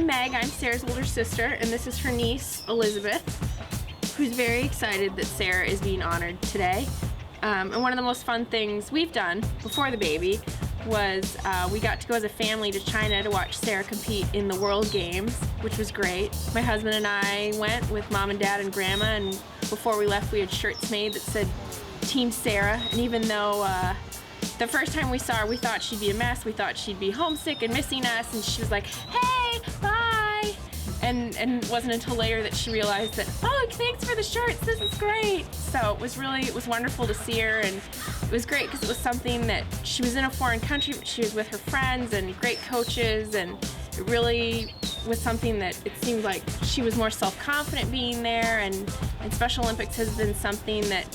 Meg, I'm Sarah's older sister, and this is her niece, Elizabeth, who's very excited that Sara is being honored today. And one of the most fun things we've done before the baby was we got to go as a family to China to watch Sara compete in the World Games, which was great. My husband and I went with Mom and Dad and Grandma, and before we left we had shirts made that said Team Sara, and even though the first time we saw her we thought she'd be a mess, we thought she'd be homesick and missing us, and she was like, hey, bye! And it wasn't until later that she realized that, oh, thanks for the shirts, this is great. So it was wonderful to see her, and it was great because it was something that she was in a foreign country, but she was with her friends and great coaches, and it really was something that it seemed like she was more self-confident being there, and Special Olympics has been something that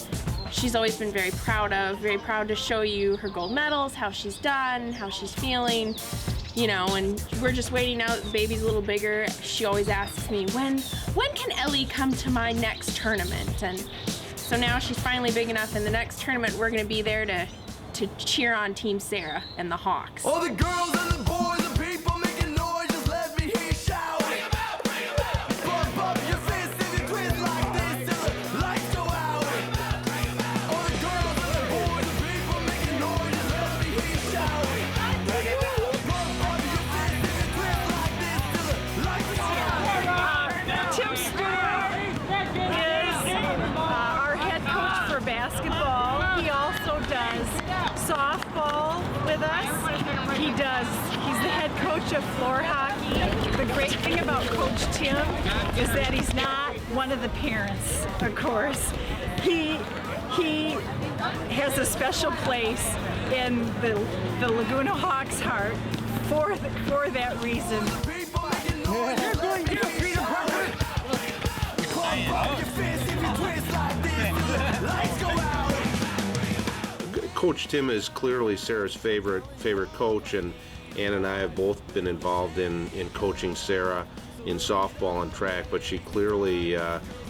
she's always been very proud to show you her gold medals, how she's done, how she's feeling. You know, and we're just waiting out. The baby's a little bigger. She always asks me, when can Ellie come to my next tournament? And so now she's finally big enough, and the next tournament we're gonna be there to cheer on Team Sara and the Hawks. All the girls and the boys and people making noise, just let me hear you shout. Bring 'em out, bring 'em out, bring 'em out. Bump up your fist if you twist like this till the lights go out. Bring 'em out, bring 'em out. All the girls and the boys and people making noise, just let me hear you shout. Bring 'em out, bring 'em out. Basketball. He also does softball with us. He's the head coach of floor hockey. The great thing about Coach Tim is that he's not one of the parents, of course. He has a special place in the Laguna Hawks' heart for that reason. You're going to freedom park. Coach Tim is clearly Sara's favorite coach, and Ann and I have both been involved in coaching Sara in softball and track, but she clearly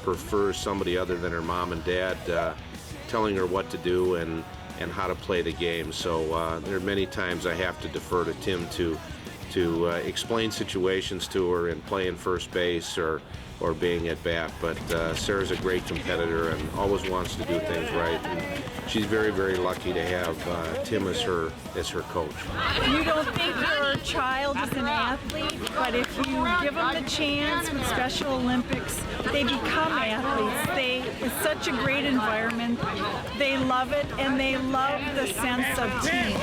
prefers somebody other than her mom and dad telling her what to do and how to play the game. So there are many times I have to defer to Tim to explain situations to her and playing first base or being at bat, but Sara's a great competitor and always wants to do things right, and she's very, very lucky to have Tim as her coach. You don't think your child is an athlete, but if you give them the chance with Special Olympics, they become athletes. It's such a great environment. They love it, and they love the sense of team.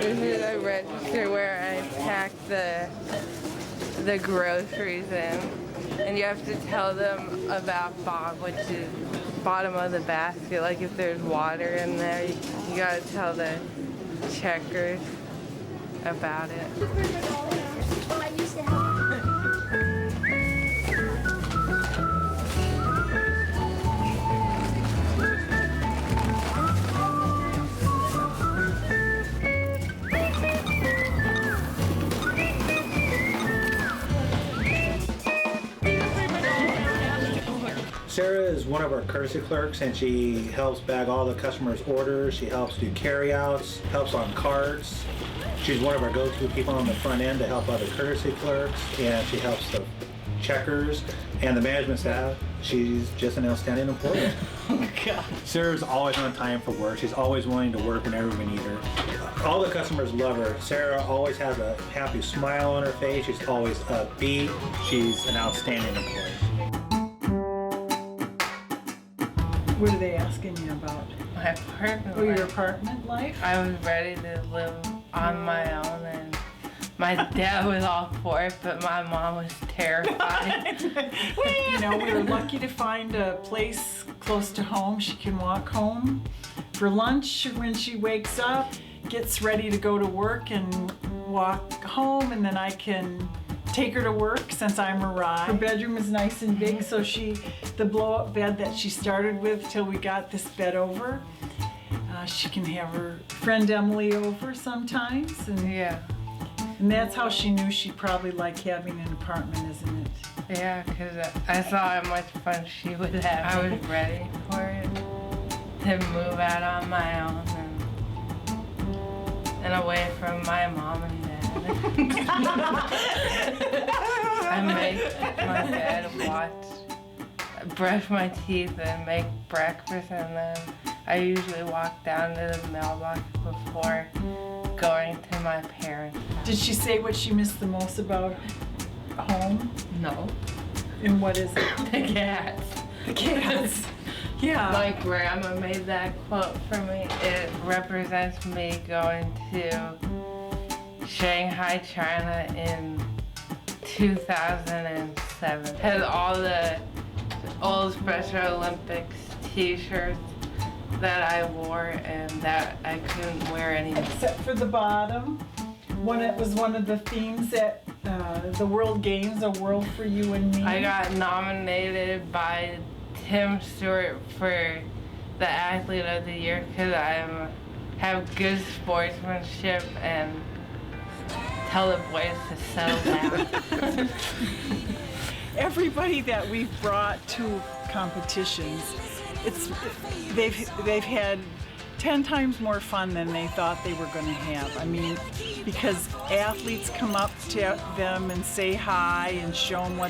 This is a register where I pack the groceries in, and you have to tell them about which is bottom of the basket. Like if there's water in there, you gotta tell the checkers about it. Sara is one of our courtesy clerks, and she helps bag all the customers' orders. She helps do carryouts, helps on carts. She's one of our go-to people on the front end to help other courtesy clerks, and she helps the checkers, and the management staff. She's just an outstanding employee. Oh, God. Sarah's always on time for work. She's always willing to work whenever we need her. All the customers love her. Sarah always has a happy smile on her face. She's always upbeat. She's an outstanding employee. What are they asking you about? My apartment. Oh, your life. apartment life? I was ready to live on my own, and my dad was all for it, but my mom was terrified. You know, we were lucky to find a place close to home. She can walk home for lunch when she wakes up, gets ready to go to work and walk home, and then I can take her to work since I'm a ride. Her bedroom is nice and big, so the blow-up bed that she started with till we got this bed over, she can have her friend Emily over sometimes, Yeah. and that's how she knew she probably liked having an apartment, isn't it? Yeah, because I saw how much fun she would have. I was ready for it to move out on my own and away from my mom and dad. I make my bed, brush my teeth, and make breakfast, and then I usually walk down to the mailbox before going to my parents' house. Did she say what she missed the most about home? No. And what is it? The cats. The cats. Yeah. My grandma made that quote for me. It represents me going to Shanghai, China in 2007. Has all the old Special Olympics t-shirts that I wore and that I couldn't wear anymore. Except for the bottom. It was one of the themes at the World Games, A World for You and Me. I got nominated by Tim Stewart for the Athlete of the Year because I have good sportsmanship and tell the boys to settle down. Everybody that we've brought to competitions, they've had 10 times more fun than they thought they were going to have. I mean, because athletes come up to them and say hi and show them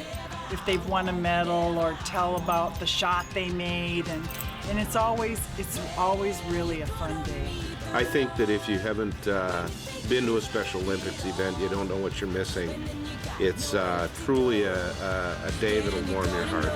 if they've won a medal or tell about the shot they made, and it's always really a fun day. I think that if you haven't been to a Special Olympics event, you don't know what you're missing. It's truly a day that'll warm your heart.